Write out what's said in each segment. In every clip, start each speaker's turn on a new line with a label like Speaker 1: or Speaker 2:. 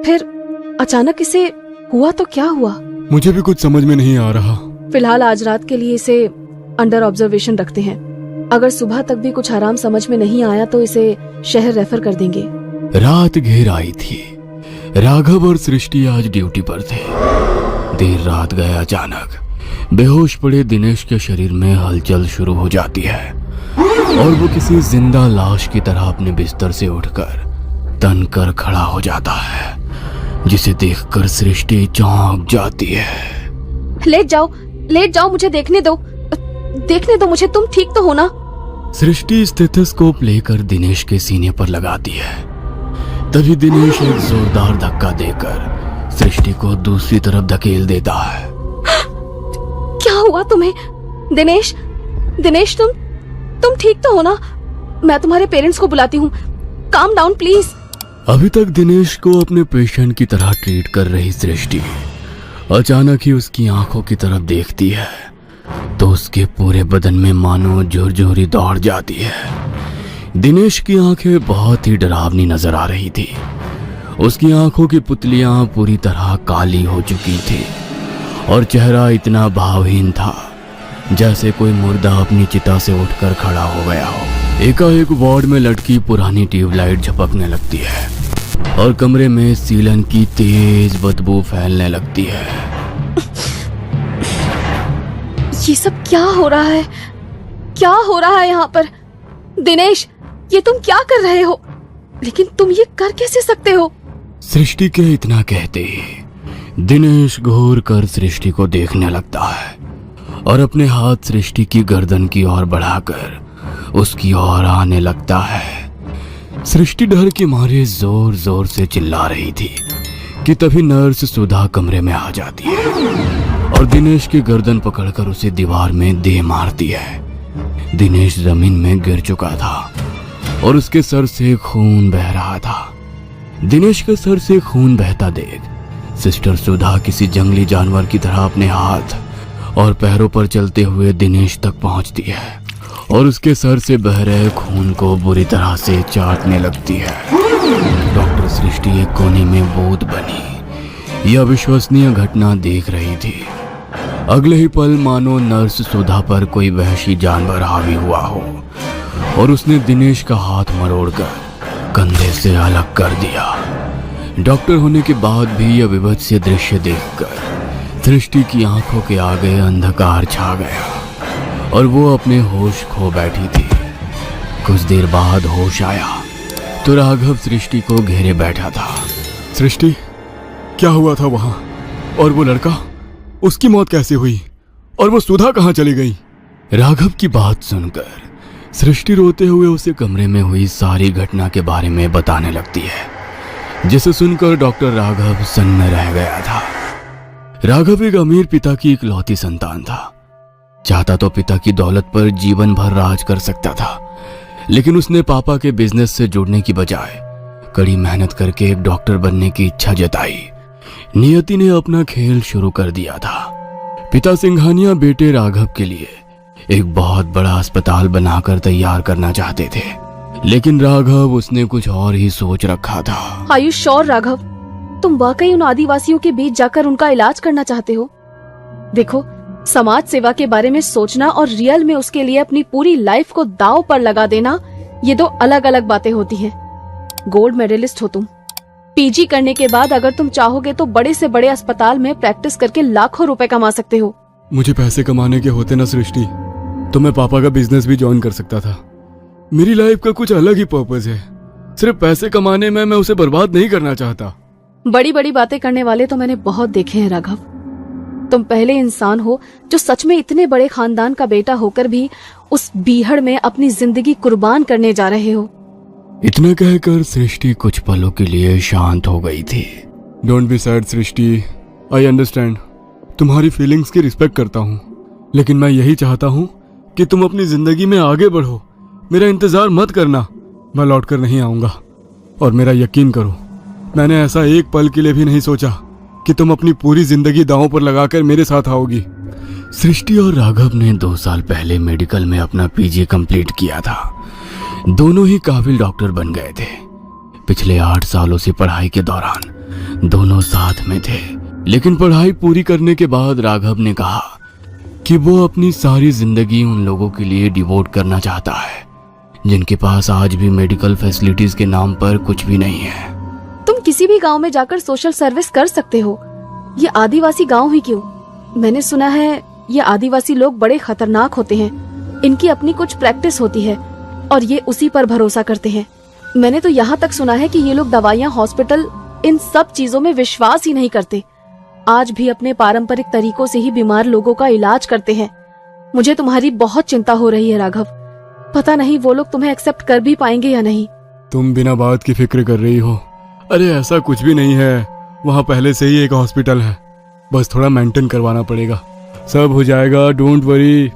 Speaker 1: फिर अचानक इसे हुआ तो क्या हुआ?
Speaker 2: मुझे भी कुछ समझ में नहीं आ रहा।
Speaker 1: फिलहाल आज रात के लिए इसे अंडर ऑब्जर्वेशन रखते हैं। अगर सुबह तक भी कुछ आराम समझ में नहीं आया तो इसे शहर रेफर कर देंगे।
Speaker 3: रात घेर आई थी। राघव और सृष्टि आज ड्यूटी पर थे। देर रात गए अचानक बेहोश पड़े दिनेश के शरीर में हलचल शुरू हो जाती है और वो किसी जिंदा लाश की तरह अपने बिस्तर से उठकर तन कर खड़ा हो जाता है, जिसे देखकर सृष्टि चौंक जाती है।
Speaker 1: लेट जाओ, मुझे देखने दो मुझे, तुम ठीक तो हो ना?
Speaker 3: सृष्टि स्टेथोस्कोप लेकर दिनेश के सीने पर लगाती है। तभी दिनेश एक जोरदार धक्का देकर सृष्टि को दूसरी तरफ धकेल देता है।
Speaker 1: क्या हुआ तुम्हें? दिनेश तुम ठीक तो हो ना? मैं तुम्हारे पेरेंट्स को बुलाती हूँ। Calm down please.
Speaker 3: अभी तक दिनेश को अपने पेशेंट की तरह ट्रीट कर रही सृष्टि अचानक ही उसकी आंखों की तरफ देखती है तो उसके पूरे बदन में मानो जोर-जोरी दौड़ जाती है। दिनेश की आंखें बहुत ही डरावनी नजर आ रही थी। उसकी आंखों की पुतलियां पूरी तरह काली हो चुकी थी और चेहरा इतना भावहीन था जैसे कोई मुर्दा अपनी चिता से उठकर खड़ा हो गया हो। एकाएक वार्ड में लटकी पुरानी ट्यूबलाइट झपकने लगती है और कमरे में सीलन की तेज बदबू फैलने लगती है।
Speaker 1: ये सब क्या हो रहा है? क्या हो रहा है यहाँ पर? दिनेश, ये तुम क्या कर रहे हो? लेकिन तुम ये कर कैसे सकते हो?
Speaker 3: सृष्टि के इतना कहते ही दिनेश घूर कर सृष्टि को देखने लगता है और अपने हाथ सृष्टि की गर्दन की ओर बढ़ाकर उसकी ओर आने लगता है। सृष्टि डर के मारे जोर जोर से चिल्ला रही थी कि तभी नर्स सुधा कमरे में आ जाती है और दिनेश की गर्दन पकड़कर उसे दीवार में दे मारती है। दिनेश जमीन में गिर चुका था और उसके सर से खून बह रहा था। दिनेश के सर से खून बहता देख सिस्टर सुधा किसी जंगली जानवर की तरह अपने हाथ और पैरों पर चलते हुए दिनेश तक पहुंचती है और उसके सर से बह रहे खून को बुरी तरह से चाटने लगती है। डॉक्टर सृष्टि एक कोने में बूंद बनी यह अविश्वसनीय घटना देख रही थी। अगले ही पल मानो नर्स सुधा पर कोई वहशी जानवर हावी हुआ हो और उसने दिनेश का हाथ मरोड़कर कंधे से अलग कर दिया। डॉक्टर होने के बाद भी यह विभत्स दृश्य देखकर सृष्टि की आंखों के आगे अंधकार छा गया और वो अपने होश खो बैठी थी। कुछ देर बाद होश आया तो राघव सृष्टि को घेरे बैठा था।
Speaker 2: सृष्टि, क्या हुआ था वहां? और वो लड़का, उसकी मौत कैसे हुई? और वो सुधा कहाँ चली गई?
Speaker 3: राघव की बात सुनकर सृष्टि रोते हुए उसे कमरे में हुई सारी घटना के बारे में बताने लगती है, जिसे सुनकर डॉक्टर राघव सन्न रह गया था। राघव एक अमीर पिता की इकलौती संतान था। चाहता तो पिता की दौलत पर जीवन भर राज कर सकता था, लेकिन उसने पापा के बिजनेस से जुड़ने की बजाय कड़ी मेहनत करके एक डॉक्टर बनने की इच्छा जताई। नियति ने अपना खेल शुरू कर दिया था। पिता सिंघानिया बेटे राघव के लिए एक बहुत बड़ा अस्पताल बनाकर तैयार करना चाहते थे, लेकिन राघव उसने कुछ और ही सोच रखा था।
Speaker 1: आर यू श्योर राघव, तुम वाकई उन आदिवासियों के बीच जाकर उनका इलाज करना चाहते हो? देखो, समाज सेवा के बारे में सोचना और रियल में उसके लिए अपनी पूरी लाइफ को दांव पर लगा देना, ये दो अलग अलग बातें होती हैं। गोल्ड मेडलिस्ट हो तुम। पीजी करने के बाद अगर तुम चाहोगे तो बड़े से बड़े अस्पताल में प्रैक्टिस करके लाखों रुपए कमा सकते हो।
Speaker 2: मुझे पैसे कमाने के होते ना सृष्टि, तो मैं पापा का बिजनेस भी ज्वाइन कर सकता था। मेरी लाइफ का कुछ अलग ही पर्पस है। सिर्फ पैसे कमाने में मैं उसे बर्बाद नहीं करना चाहता।
Speaker 1: बड़ी बड़ी बातें करने वाले तो मैंने बहुत देखे हैं राघव। तुम पहले इंसान हो जो सच में इतने बड़े खानदान का बेटा होकर भी उस बीहड़ में अपनी जिंदगी कुर्बान करने जा रहे हो।
Speaker 3: इतना कहकर सृष्टि कुछ पलों के लिए शांत हो गई थी।
Speaker 2: Don't be sad Srishti, I understand. तुम्हारी फीलिंग्स की रिस्पेक्ट करता हूँ, लेकिन मैं यही चाहता हूँ कि तुम अपनी जिंदगी में आगे बढ़ो। मेरा इंतजार मत करना, मैं लौट कर नहीं आऊंगा। और मेरा यकीन करो, मैंने ऐसा एक पल के लिए भी नहीं सोचा कि तुम अपनी पूरी जिंदगी दांव पर लगाकर मेरे साथ आओगी।
Speaker 3: सृष्टि और राघव ने 2 साल पहले मेडिकल में अपना पीजी कंप्लीट किया था। दोनों ही काबिल डॉक्टर बन गए थे, पिछले 8 सालों से पढ़ाई के दौरान दोनों साथ में थे, लेकिन पढ़ाई पूरी करने के बाद राघव ने कहा कि वो अपनी सारी जिंदगी उन लोगों के लिए डिवोट करना चाहता है जिनके पास आज भी मेडिकल फैसिलिटीज के नाम पर कुछ भी नहीं है।
Speaker 1: तुम किसी भी गांव में जाकर सोशल सर्विस कर सकते हो, ये आदिवासी गांव ही क्यों? मैंने सुना है ये आदिवासी लोग बड़े खतरनाक होते हैं, इनकी अपनी कुछ प्रैक्टिस होती है और ये उसी पर भरोसा करते हैं। मैंने तो यहाँ तक सुना है कि ये लोग दवाइयाँ, हॉस्पिटल, इन सब चीजों में विश्वास ही नहीं करते। आज भी अपने पारंपरिक तरीकों से ही बीमार लोगों का इलाज करते हैं। मुझे तुम्हारी बहुत चिंता हो रही है राघव, पता नहीं वो लोग तुम्हें एक्सेप्ट कर भी पाएंगे या नहीं।
Speaker 2: तुम बिना बात की फिक्र कर रही हो। अरे ऐसा कुछ भी नहीं है, वहाँ पहले से ही एक हॉस्पिटल है, बस थोड़ा मेंटेन करवाना पड़ेगा, सब हो जाएगा, डोंट वरी।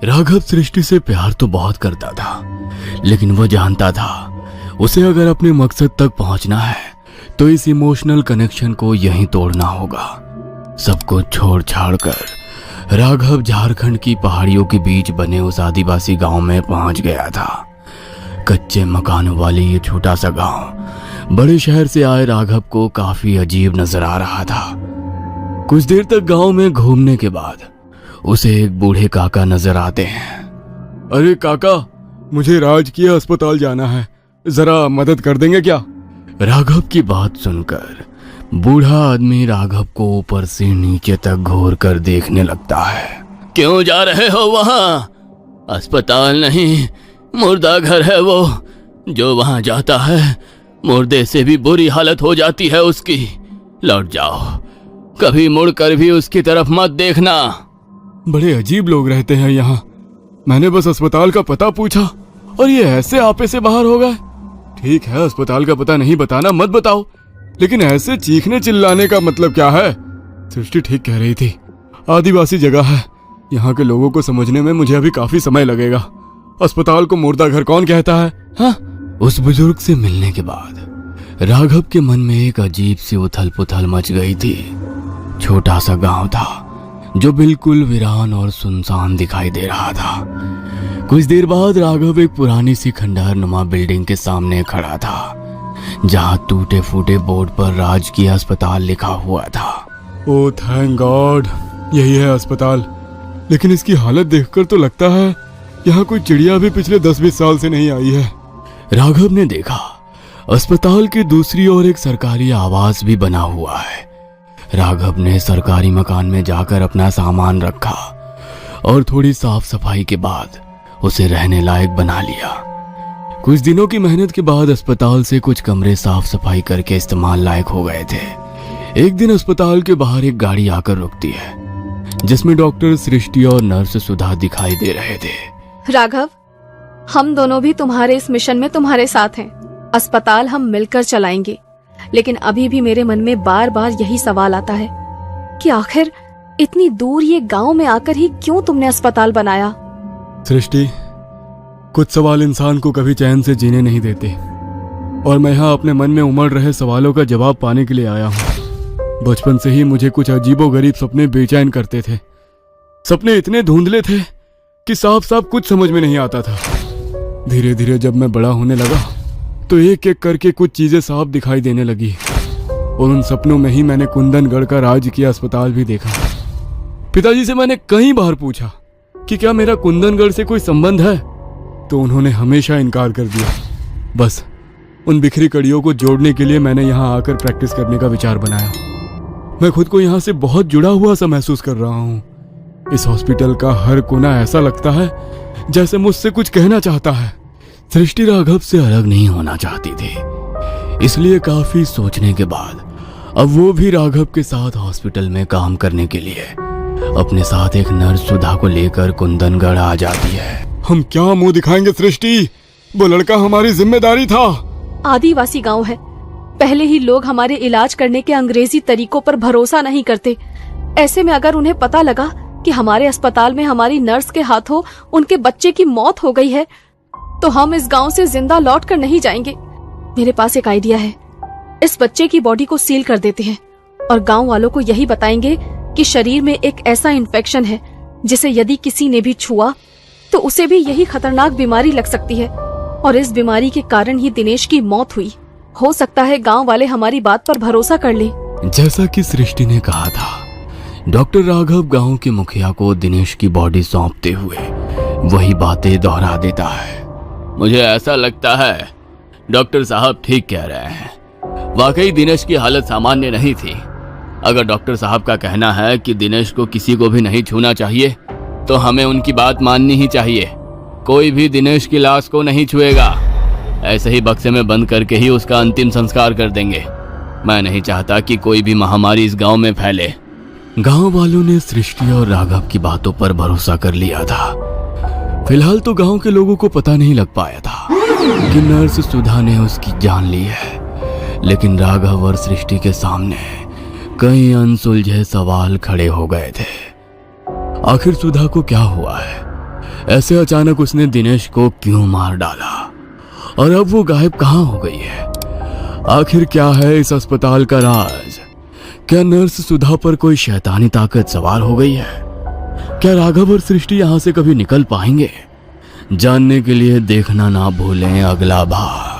Speaker 3: राघव सृष्टि से प्यार तो बहुत करता था, लेकिन वो जानता था उसे अगर अपने मकसद तक पहुंचना है तो इस इमोशनल कनेक्शन को यहीं तोड़ना होगा। सब कुछ छोड़ छाड़ कर राघव झारखंड की पहाड़ियों के बीच बने उस आदिवासी गांव में पहुंच गया था। कच्चे मकानों वाली ये छोटा सा गांव बड़े शहर से आए राघव को काफी अजीब नजर आ रहा था। कुछ देर तक गांव में घूमने के बाद उसे एक बूढ़े काका नजर आते हैं।
Speaker 2: अरे काका, मुझे राजकीय अस्पताल जाना है, जरा मदद कर देंगे क्या?
Speaker 3: राघव की बात सुनकर बूढ़ा आदमी राघव को ऊपर से नीचे तक घूर कर देखने लगता है। क्यों जा रहे हो वहां? अस्पताल नहीं, मुर्दा घर है वो। जो वहां जाता है मुर्दे से भी बुरी हालत हो जाती है उसकी। लौट जाओ, कभी मुड़कर भी उसकी तरफ मत देखना।
Speaker 2: बड़े अजीब लोग रहते हैं यहाँ। मैंने बस अस्पताल का पता पूछा और ये ऐसे आपे से बाहर हो गए। ठीक है, अस्पताल का पता नहीं बताना मत बताओ, लेकिन ऐसे चीखने चिल्लाने का मतलब क्या है? सृष्टि ठीक कह रही थी, आदिवासी जगह है, यहाँ के लोगों को समझने में मुझे अभी काफी समय लगेगा। अस्पताल को मुर्दा घर कौन कहता है? हाँ?
Speaker 3: उस बुजुर्ग से मिलने के बाद राघव के मन में एक अजीब सी उथल पुथल मच गई थी। छोटा सा गांव था जो बिल्कुल वीरान और सुनसान दिखाई दे रहा था। कुछ देर बाद राघव एक पुरानी सी खंडहर नुमा बिल्डिंग के सामने खड़ा था, जहां टूटे फूटे बोर्ड पर राजकीय अस्पताल लिखा हुआ था।
Speaker 2: ओह थैंक गॉड, यही है अस्पताल। लेकिन इसकी हालत देखकर तो लगता है यहाँ कोई चिड़िया भी पिछले 10-20 साल से नहीं आई है।
Speaker 3: राघव ने देखा अस्पताल की दूसरी ओर एक सरकारी आवास भी बना हुआ है। राघव ने सरकारी मकान में जाकर अपना सामान रखा और थोड़ी साफ सफाई के बाद उसे रहने लायक बना लिया। कुछ दिनों की मेहनत के बाद अस्पताल से कुछ कमरे साफ सफाई करके इस्तेमाल लायक हो गए थे। एक दिन अस्पताल के बाहर एक गाड़ी आकर रुकती है, जिसमें डॉक्टर सृष्टि और नर्स सुधा दिखाई दे रहे थे।
Speaker 1: राघव, हम दोनों भी तुम्हारे इस मिशन में तुम्हारे साथ हैं। अस्पताल हम मिलकर चलाएंगे, लेकिन अभी भी मेरे मन में बार बार यही सवाल आता है कि आखिर इतनी दूर ये गांव में आकर ही क्यों तुमने अस्पताल बनाया?
Speaker 2: सृष्टि, कुछ सवाल इंसान को कभी चैन से जीने नहीं देते, और मैं यहाँ अपने मन में उमड़ रहे सवालों का जवाब पाने के लिए आया हूँ। बचपन से ही मुझे कुछ अजीबोगरीब सपने बेचैन करते थे। सपने इतने धुंधले थे कि साफ साफ कुछ समझ में नहीं आता था। धीरे धीरे जब मैं बड़ा होने लगा तो एक एक करके कुछ चीजें साफ दिखाई देने लगी, और उन सपनों में ही मैंने कुंदनगढ़ का राजकीय अस्पताल भी देखा। पिताजी से मैंने कई बार पूछा कि क्या मेरा कुंदनगढ़ से कोई संबंध है, तो उन्होंने हमेशा इनकार कर दिया। बस उन बिखरी कड़ियों को जोड़ने के लिए मैंने यहाँ आकर प्रैक्टिस करने का विचार बनाया। मैं खुद को यहाँ से बहुत जुड़ा हुआ सा महसूस कर रहा हूँ। इस हॉस्पिटल का हर कोना ऐसा लगता है जैसे मुझसे कुछ कहना चाहता है।
Speaker 3: सृष्टि राघव से अलग नहीं होना चाहती थी, इसलिए काफी सोचने के बाद अब वो भी राघव के साथ हॉस्पिटल में काम करने के लिए अपने साथ एक नर्स सुधा को लेकर कुंदनगढ़ आ जाती है।
Speaker 2: हम क्या मुंह दिखाएंगे सृष्टि, वो लड़का हमारी जिम्मेदारी था।
Speaker 1: आदिवासी गांव है, पहले ही लोग हमारे इलाज करने के अंग्रेजी तरीकों पर भरोसा नहीं करते। ऐसे में अगर उन्हें पता लगा कि हमारे अस्पताल में हमारी नर्स के हाथों उनके बच्चे की मौत हो गई है, तो हम इस गांव से जिंदा लौट कर नहीं जाएंगे। मेरे पास एक आइडिया है, इस बच्चे की बॉडी को सील कर देते हैं और गांव वालों को यही बताएंगे कि शरीर में एक ऐसा इन्फेक्शन है जिसे यदि किसी ने भी छुआ तो उसे भी यही खतरनाक बीमारी लग सकती है, और इस बीमारी के कारण ही दिनेश की मौत हुई। हो सकता है गांव वाले हमारी बात पर भरोसा कर लें।
Speaker 3: जैसा कि सृष्टि ने कहा था, डॉक्टर राघव गांव के मुखिया को दिनेश की बॉडी सौंपते हुए वही बातें दोहरा देता है। मुझे ऐसा लगता है डॉक्टर साहब ठीक कह रहे हैं। वाकई दिनेश की हालत सामान्य नहीं थी। अगर डॉक्टर साहब का कहना है कि दिनेश को किसी को भी नहीं छूना चाहिए, तो हमें उनकी बात माननी ही चाहिए। कोई भी दिनेश की लाश को नहीं छुएगा। ऐसे ही बक्से में बंद करके ही उसका अंतिम संस्कार कर देंगे। मैं नहीं चाहता कि कोई भी महामारी इस गांव में फैले। गांव वालों ने सृष्टि और राघव की बातों पर भरोसा कर लिया था। फिलहाल तो गांव के लोगों को पता नहीं लग पाया था कि नर्स सुधा ने उसकी जान ली है, लेकिन राघव और सृष्टि के सामने कई अनसुलझे सवाल खड़े हो गए थे। आखिर सुधा को क्या हुआ है? ऐसे अचानक उसने दिनेश को क्यों मार डाला? और अब वो गायब कहाँ हो गई है? आखिर क्या है इस अस्पताल का राज? क्या नर्स सुधा पर कोई शैतानी ताकत सवार हो गई है? क्या राघव और सृष्टि यहां से कभी निकल पाएंगे? जानने के लिए देखना ना भूलें अगला भाग।